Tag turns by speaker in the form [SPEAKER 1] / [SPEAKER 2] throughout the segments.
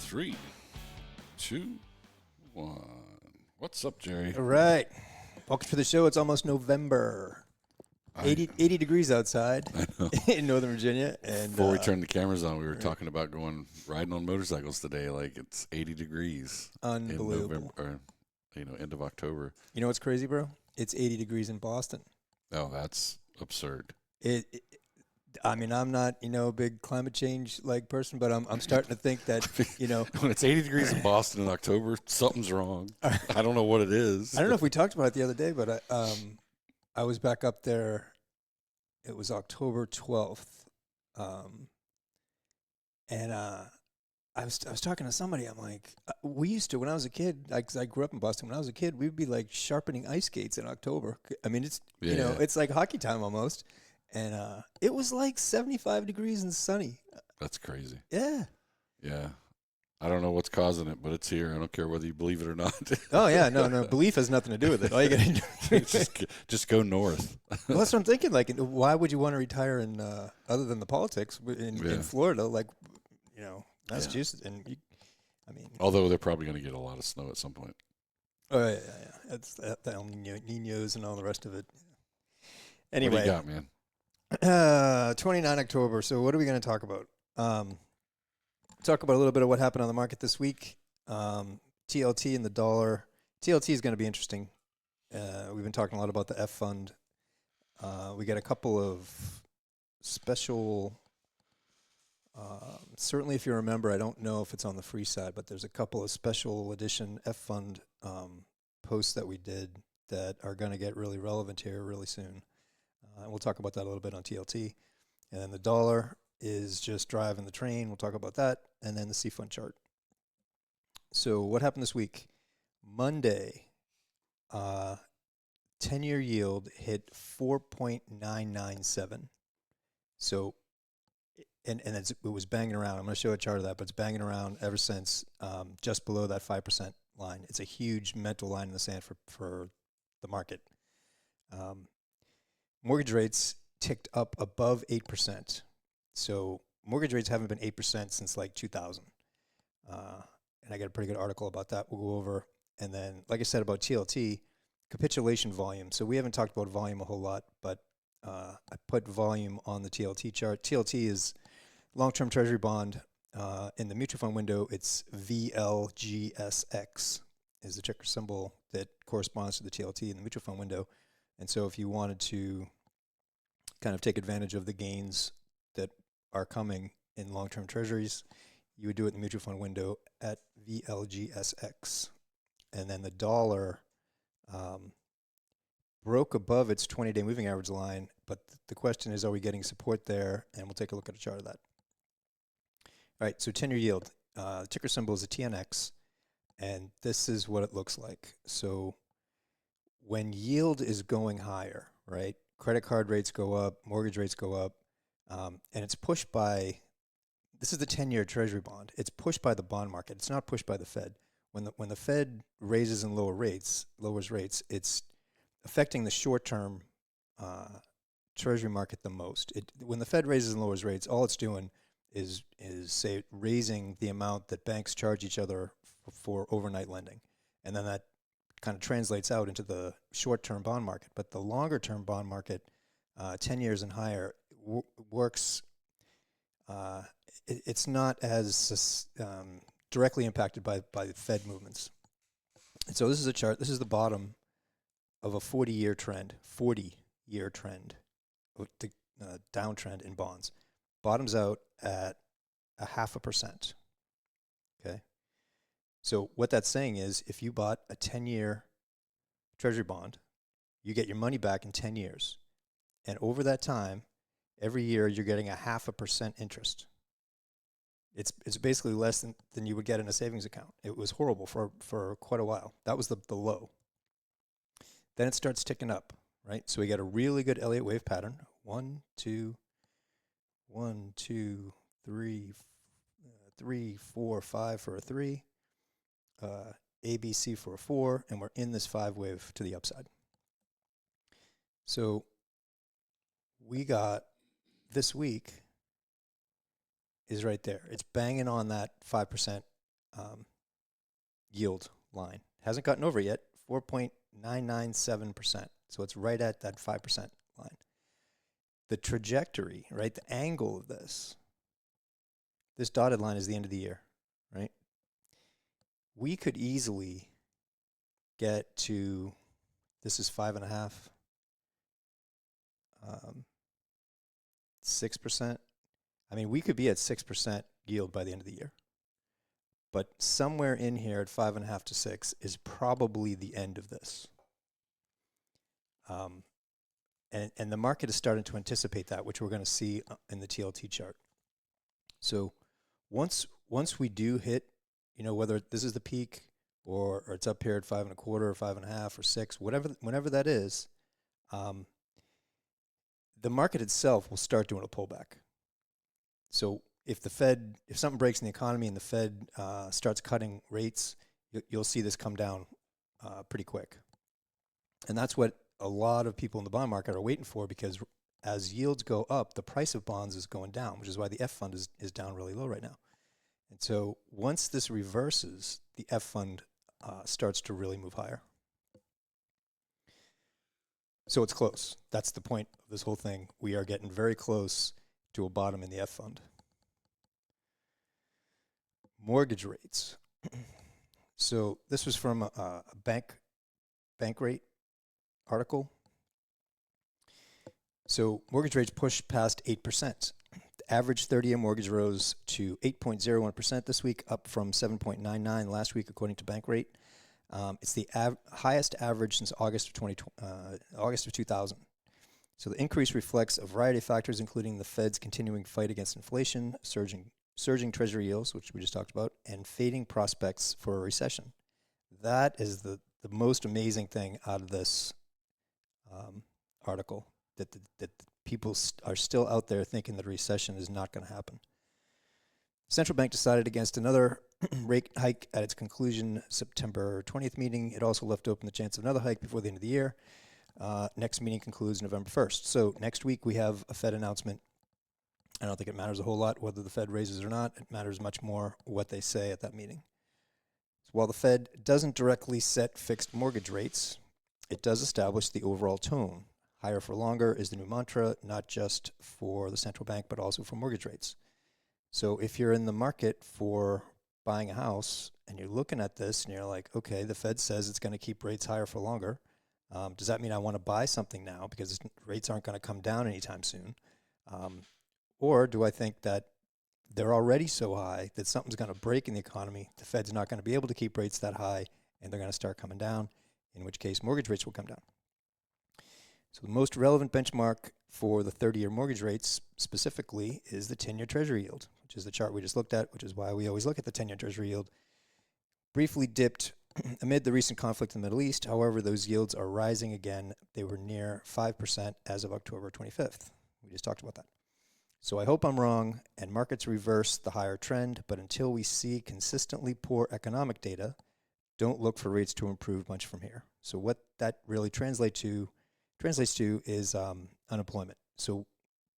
[SPEAKER 1] 3, 2, 1. What's up, Jerry?
[SPEAKER 2] All right. Welcome to the show. It's almost November. 80 degrees outside in Northern Virginia. And
[SPEAKER 1] Before we turned the cameras on, we were talking about riding on motorcycles today. Like, it's 80 degrees
[SPEAKER 2] unbelievable.
[SPEAKER 1] in November, or, end of October.
[SPEAKER 2] You know what's crazy, bro? It's 80 degrees in Boston.
[SPEAKER 1] Oh, that's absurd.
[SPEAKER 2] I'm not, a big climate change person, but I'm starting to think that,
[SPEAKER 1] when it's 80 degrees in Boston in October, something's wrong. I don't know what it is.
[SPEAKER 2] I don't know if we talked about it the other day, but I was back up there. It was October 12th. And I was talking to somebody. I'm like, we used to, when I was a kid, because I grew up in Boston, when I was a kid, we'd be like sharpening ice skates in October. I mean, it's, it's like hockey time almost. And it was like 75 degrees and sunny.
[SPEAKER 1] That's crazy.
[SPEAKER 2] Yeah.
[SPEAKER 1] Yeah. I don't know what's causing it, but it's here. I don't care whether you believe it or not.
[SPEAKER 2] Oh, yeah. No. Belief has nothing to do with it. All you got to
[SPEAKER 1] do just go north.
[SPEAKER 2] Well, that's what I'm thinking. Like, why would you want to retire in, other than the politics, in Florida, like, Massachusetts? And,
[SPEAKER 1] although they're probably going to get a lot of snow at some point.
[SPEAKER 2] Oh, yeah. That's the El Niños and all the rest of it. Anyway.
[SPEAKER 1] What do you got, man?
[SPEAKER 2] 29 October. So what are we going to talk about? Talk about a little bit of what happened on the market this week. TLT and the dollar. TLT is going to be interesting. We've been talking a lot about the F fund. We got a couple of special. Certainly, if you remember, I don't know if it's on the free side, but there's a couple of special edition F fund posts that we did that are going to get really relevant here really soon. And we'll talk about that a little bit on TLT. And then the dollar is just driving the train. We'll talk about that. And then the C fund chart. So what happened this week? Monday, 10-year yield hit 4.997. So, and it was banging around. I'm going to show a chart of that, but it's banging around ever since, just below that 5% line. It's a huge mental line in the sand for the market. Mortgage rates ticked up above 8%. So mortgage rates haven't been 8% since like 2000. And I got a pretty good article about that we'll go over. And then, like I said about TLT, capitulation volume. So we haven't talked about volume a whole lot, but I put volume on the TLT chart. TLT is long-term treasury bond. In the mutual fund window, it's VLGSX is the ticker symbol that corresponds to the TLT in the mutual fund window. And so if you wanted to kind of take advantage of the gains that are coming in long-term treasuries, you would do it in the mutual fund window at VLGSX. And then the dollar broke above its 20-day moving average line, but the question is, are we getting support there? And we'll take a look at a chart of that. All right, so 10-year yield. Ticker symbol is a TNX, and this is what it looks like. So when yield is going higher, right, credit card rates go up, mortgage rates go up, and it's pushed by, this is the 10-year treasury bond. It's pushed by the bond market. It's not pushed by the Fed. When the Fed raises and lowers rates, it's affecting the short-term treasury market the most. When the Fed raises and lowers rates, all it's doing is say raising the amount that banks charge each other for overnight lending, and then that kind of translates out into the short-term bond market. But the longer-term bond market, 10 years and higher, works. It's not as directly impacted by the Fed movements. And so this is a chart. This is the bottom of a 40-year trend. 40-year trend, the downtrend in bonds. Bottoms out at 0.5%. Okay. So what that's saying is, if you bought a 10-year treasury bond, you get your money back in 10 years. And over that time, every year you're getting 0.5% interest. It's basically less than you would get in a savings account. It was horrible for quite a while. That was the low. Then it starts ticking up, right? So we got a really good Elliott wave pattern. 1, 2, 3, 4, 5 for a 3. ABC for a 4, and we're in this 5 wave to the upside. So we got this week is right there. It's banging on that 5% yield line. Hasn't gotten over it yet, 4.997%. So it's right at that 5% line. The trajectory, right, the angle of this dotted line is the end of the year, right? We could easily get to, this is 5.5, 6%. I mean, we could be at 6% yield by the end of the year. But somewhere in here at 5.5 to 6 is probably the end of this. And the market is starting to anticipate that, which we're going to see in the TLT chart. So once we do hit, whether this is the peak or it's up here at 5.25 or 5.5 or 6, whenever that is, the market itself will start doing a pullback. So if something breaks in the economy and the Fed starts cutting rates, you'll see this come down pretty quick. And that's what a lot of people in the bond market are waiting for, because as yields go up, the price of bonds is going down, which is why the F fund is down really low right now. And so once this reverses, the F fund starts to really move higher. So it's close. That's the point of this whole thing. We are getting very close to a bottom in the F fund. Mortgage rates. So this was from a bank rate article. So mortgage rates pushed past 8%. The average 30-year mortgage rose to 8.01% this week, up from 7.99 last week, according to Bank Rate. It's the highest average since August of 2000. So the increase reflects a variety of factors, including the Fed's continuing fight against inflation, surging treasury yields, which we just talked about, and fading prospects for a recession. That is the most amazing thing out of this article, that people are still out there thinking that a recession is not going to happen. The central bank decided against another rate hike at its conclusion September 20th meeting. It also left open the chance of another hike before the end of the year. Next meeting concludes November 1st. So next week we have a Fed announcement. I don't think it matters a whole lot whether the Fed raises or not. It matters much more what they say at that meeting. So while the Fed doesn't directly set fixed mortgage rates, it does establish the overall tone. Higher for longer is the new mantra, not just for the central bank, but also for mortgage rates. So if you're in the market for buying a house and you're looking at this and you're like, okay, the Fed says it's going to keep rates higher for longer. Does that mean I want to buy something now because rates aren't going to come down anytime soon? Or do I think that they're already so high that something's going to break in the economy, the Fed's not going to be able to keep rates that high, and they're going to start coming down, in which case mortgage rates will come down. So the most relevant benchmark for the 30-year mortgage rates specifically is the 10-year Treasury yield, which is the chart we just looked at, which is why we always look at the 10-year Treasury yield. Briefly dipped amid the recent conflict in the Middle East. However, those yields are rising again. They were near 5% as of October 25th. We just talked about that. So I hope I'm wrong and markets reverse the higher trend, but until we see consistently poor economic data, don't look for rates to improve much from here. So what that really translates to is unemployment. So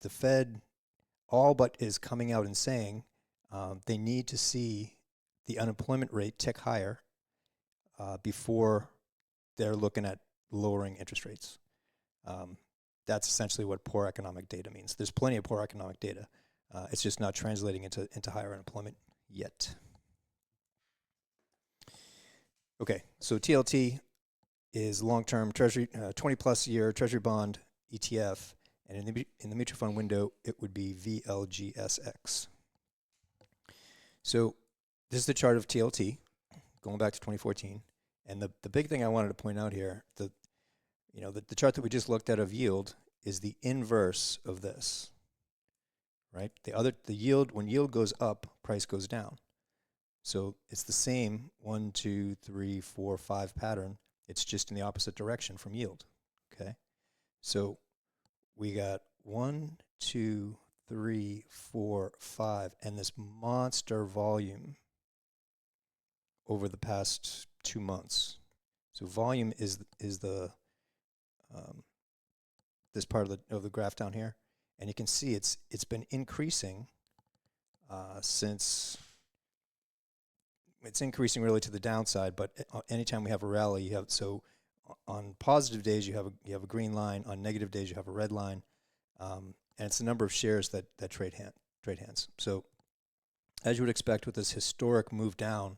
[SPEAKER 2] the Fed all but is coming out and saying they need to see the unemployment rate tick higher before they're looking at lowering interest rates. That's essentially what poor economic data means. There's plenty of poor economic data. It's just not translating into higher unemployment yet. Okay, so TLT is long-term Treasury, 20-plus year Treasury bond ETF, and in the mutual fund window, it would be VLGSX. So this is the chart of TLT going back to 2014, and the big thing I wanted to point out here, the chart that we just looked at of yield is the inverse of this, right? The yield, when yield goes up, price goes down. So it's the same 1, 2, 3, 4, 5 pattern. It's just in the opposite direction from yield, okay? So we got 1, 2, 3, 4, 5, and this monster volume over the past 2 months. So volume is the this part of the graph down here, and you can see it's been increasing since it's increasing really to the downside, but anytime we have a rally, you have, so on positive days you have a green line, on negative days you have a red line, and it's the number of shares that trade hands. So as you would expect with this historic move down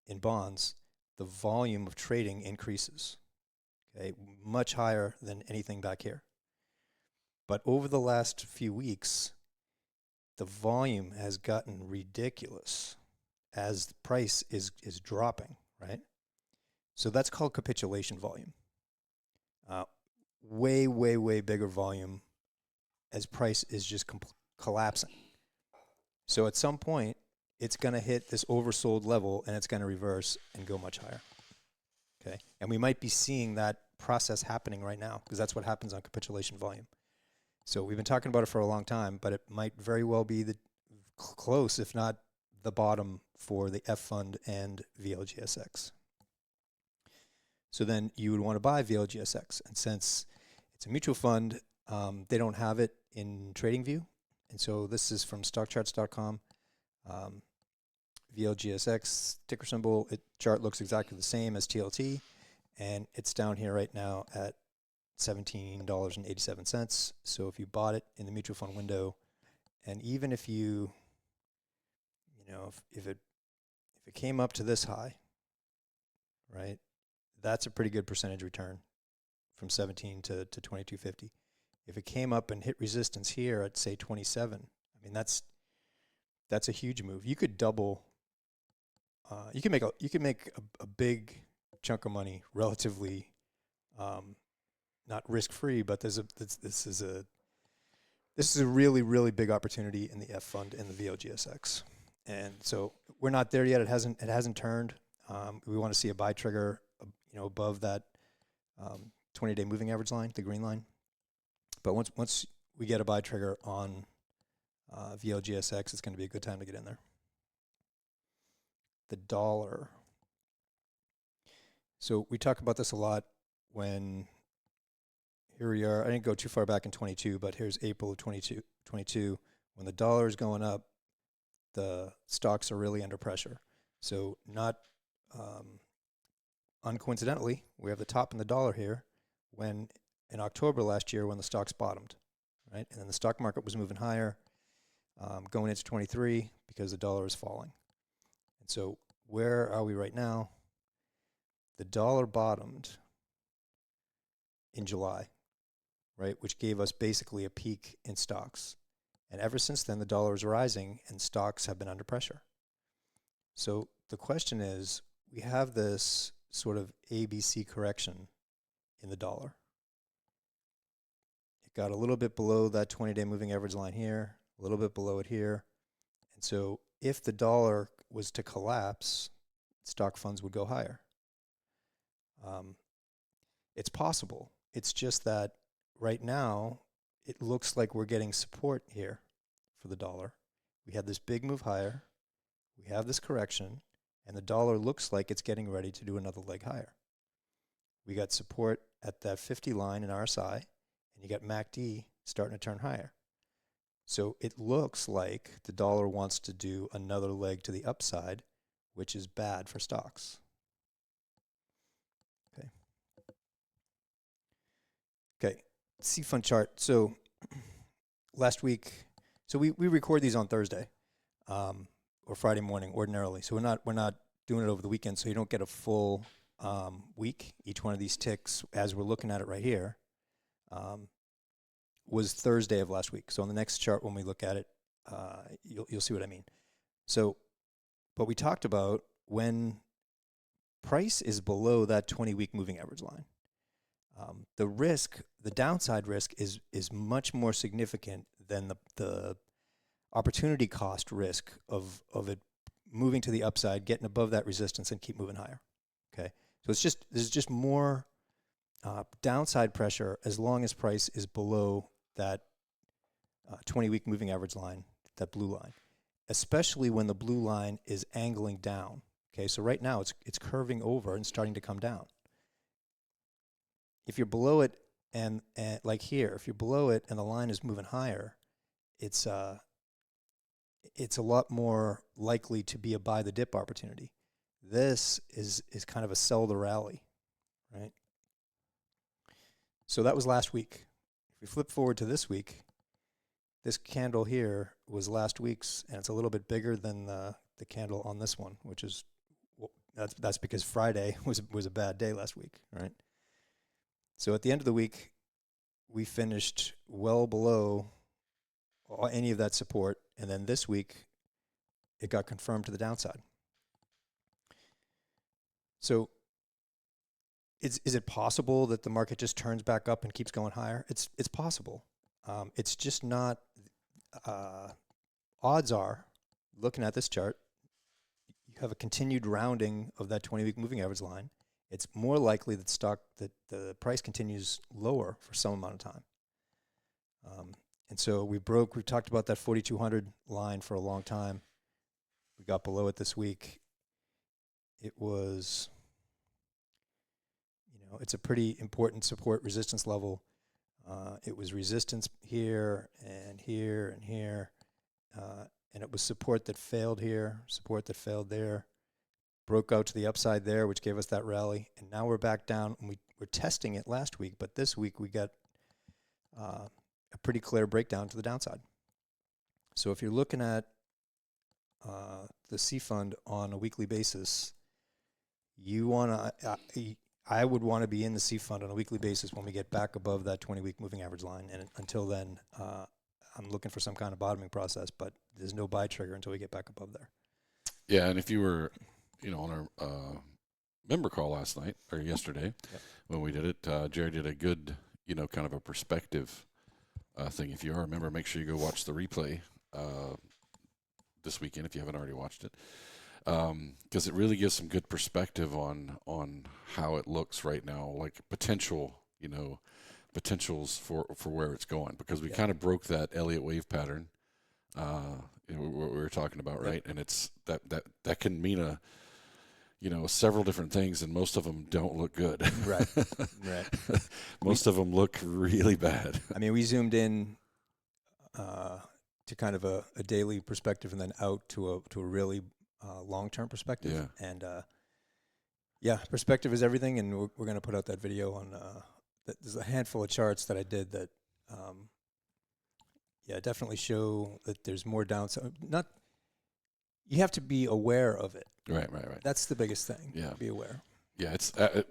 [SPEAKER 2] in bonds, the volume of trading increases, okay, much higher than anything back here. But over the last few weeks, the volume has gotten ridiculous as the price is dropping, right? So that's called capitulation volume. Way, way, way bigger volume as price is just collapsing. So at some point, it's going to hit this oversold level and it's going to reverse and go much higher. Okay, and we might be seeing that process happening right now because that's what happens on capitulation volume. So we've been talking about it for a long time, but it might very well be the close, if not the bottom, for the F fund and VLGSX. So then you would want to buy VLGSX, and since it's a mutual fund, they don't have it in TradingView, and so this is from stockcharts.com. VLGSX ticker symbol, chart looks exactly the same as TLT, and it's down here right now at $17.87. So if you bought it in the mutual fund window, and even if you know, if it came up to this high, right, that's a pretty good percentage return from 17 to 22.50. If it came up and hit resistance here at say 27, I mean that's a huge move. You could double. You can make a big chunk of money relatively, not risk free, but this is a really, really big opportunity in the F fund and the VLGSX. And so we're not there yet. It hasn't turned. We want to see a buy trigger, above that 20-day moving average line, the green line. But once we get a buy trigger on VLGSX, it's going to be a good time to get in there. The dollar. So we talk about this a lot when, here we are, I didn't go too far back in 22, but here's April of 22. When the dollar is going up, the stocks are really under pressure. So not uncoincidentally, we have the top in the dollar here when in October last year when the stocks bottomed, right? And then the stock market was moving higher going into 23 because the dollar is falling. And so where are we right now? The dollar bottomed in July, right, which gave us basically a peak in stocks. And ever since then, the dollar is rising and stocks have been under pressure. So the question is, we have this sort of ABC correction in the dollar. It got a little bit below that 20-day moving average line here, a little bit below it here. And so if the dollar was to collapse, stock funds would go higher. It's possible. It's just that right now, it looks like we're getting support here for the dollar. We had this big move higher. We have this correction, and the dollar looks like it's getting ready to do another leg higher. We got support at that 50 line in RSI, and you got MACD starting to turn higher. So it looks like the dollar wants to do another leg to the upside, which is bad for stocks. Okay, C-Fund chart. So last week, so we record these on Thursday or Friday morning ordinarily. So we're not doing it over the weekend, so you don't get a full week. Each one of these ticks, as we're looking at it right here, was Thursday of last week. So on the next chart, when we look at it, you'll see what I mean. So, but we talked about when price is below that 20-week moving average line. The risk, the downside risk is much more significant than the opportunity cost risk of it moving to the upside, getting above that resistance, and keep moving higher. Okay, so there's just more downside pressure as long as price is below that 20-week moving average line, that blue line, especially when the blue line is angling down. Okay, so right now it's curving over and starting to come down. If you're below it and like here, if you're below it and the line is moving higher, it's a lot more likely to be a buy the dip opportunity. This is kind of a sell the rally, right? So that was last week. If we flip forward to this week, this candle here was last week's, and it's a little bit bigger than the candle on this one, which is that's because Friday was a bad day last week, right? So at the end of the week, we finished well below any of that support, and then this week, it got confirmed to the downside. So is it possible that the market just turns back up and keeps going higher? It's possible. It's just not. Odds are, looking at this chart, you have a continued rounding of that 20-week moving average line. It's more likely that the price continues lower for some amount of time. And so we talked about that 4,200 line for a long time. We got below it this week. It was, it's a pretty important support resistance level. It was resistance here and here and here. And it was support that failed here, support that failed there, broke out to the upside there, which gave us that rally. And now we're back down, and we're testing it last week, but this week we got a pretty clear breakdown to the downside. So if you're looking at the C fund on a weekly basis, I would want to be in the C fund on a weekly basis when we get back above that 20-week moving average line. And until then, I'm looking for some kind of bottoming process, but there's no buy trigger until we get back above there.
[SPEAKER 1] Yeah, and if you were, on our member call last night or yesterday when we did it, Jerry did a good, kind of a perspective thing. If you are a member, make sure you go watch the replay this weekend if you haven't already watched it, because it really gives some good perspective on how it looks right now, like potentials for where it's going, because we kind of broke that Elliott wave pattern, what we were talking about, right? And it's that can mean several different things, and most of them don't look good.
[SPEAKER 2] Right.
[SPEAKER 1] Most of them look really bad. I
[SPEAKER 2] mean, we zoomed in to kind of a daily perspective, and then out to a really long-term perspective.
[SPEAKER 1] Yeah.
[SPEAKER 2] And perspective is everything, and we're going to put out that video on. There's a handful of charts that I did that, definitely show that there's more downside. You have to be aware of it.
[SPEAKER 1] Right.
[SPEAKER 2] That's the biggest thing.
[SPEAKER 1] Yeah.
[SPEAKER 2] Be aware.
[SPEAKER 1] Yeah, it's the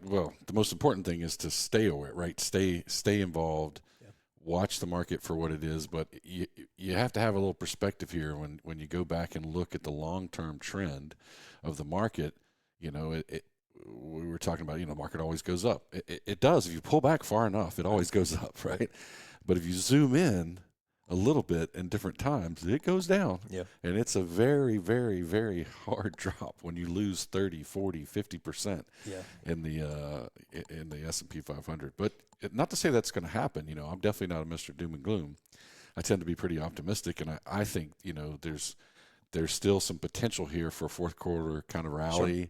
[SPEAKER 1] most important thing is to stay aware, right? Stay involved. Yeah. Watch the market for what it is, but you have to have a little perspective here when you go back and look at the long-term trend of the market. We were talking about, the market always goes up. It does. If you pull back far enough, it always goes up, right? But if you zoom in a little bit in different times, it goes down.
[SPEAKER 2] Yeah.
[SPEAKER 1] And it's a very, very, very hard drop when you lose 30, 40, 50% in the S&P 500. But not to say that's going to happen. I'm definitely not a Mr. Doom and Gloom. I tend to be pretty optimistic, and I think, there's still some potential here for a fourth quarter kind of rally. Sure.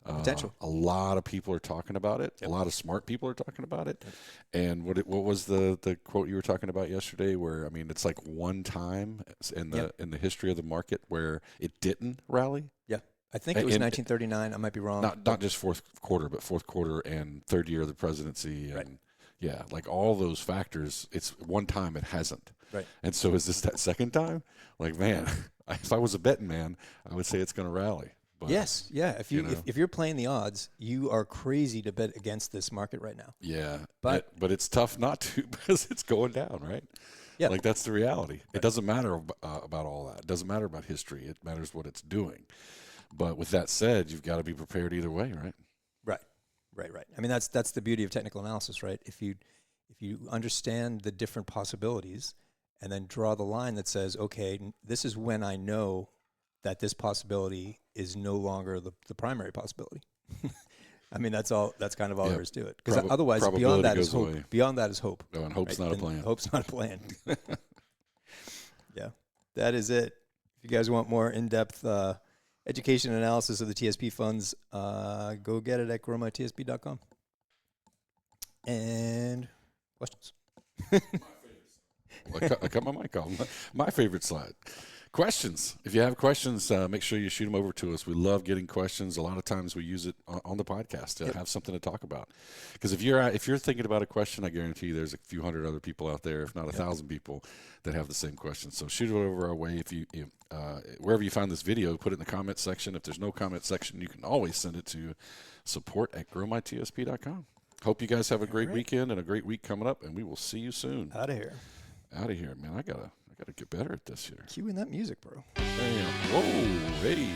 [SPEAKER 2] Potential.
[SPEAKER 1] A lot of people are talking about it. Yep. A lot of smart people are talking about it. Yep. And what was the quote you were talking about yesterday? Where it's like one time in the history of the market where it didn't rally.
[SPEAKER 2] Yeah, I think it was 1939. I might be wrong.
[SPEAKER 1] Not just fourth quarter, but fourth quarter and third year of the presidency. And like all those factors. It's one time it hasn't.
[SPEAKER 2] Right.
[SPEAKER 1] And so is this that second time? Like, man, if I was a betting man, I would say it's going to rally. But,
[SPEAKER 2] yes, yeah. If you're playing the odds, you are crazy to bet against this market right now.
[SPEAKER 1] Yeah, but it's tough not to because it's going down, right? Yeah, like that's the reality. Right. It doesn't matter about all that. It doesn't matter about history. It matters what it's doing. But with that said, you've got to be prepared either way, right?
[SPEAKER 2] Right. I mean, that's the beauty of technical analysis, right? If you understand the different possibilities and then draw the line that says, okay, this is when I know that this possibility is no longer the primary possibility. I mean, that's kind of all there is to it. Because otherwise, beyond that is hope. Away. Beyond that is hope.
[SPEAKER 1] No, and hope's not a plan.
[SPEAKER 2] Hope's not a plan. Yeah, that is it. If you guys want more in-depth education analysis of the TSP funds, go get it at growmytsp.com. And questions?
[SPEAKER 1] I cut my mic off. My favorite slide. Questions. If you have questions, make sure you shoot them over to us. We love getting questions. A lot of times we use it on the podcast to have something to talk about. Because if you're thinking about a question, I guarantee you there's a few hundred other people out there, if not 1,000 people, that have the same question. So shoot it over our way. If you wherever you find this video, put it in the comment section. If there's no comment section, you can always send it to support@growmytsp.com. Hope you guys have a great weekend and a great week coming up, and we will see you soon.
[SPEAKER 2] Out of here.
[SPEAKER 1] Out of here, man. I gotta get better at this here.
[SPEAKER 2] Cue in that music, bro.
[SPEAKER 1] Damn. Whoa, hey.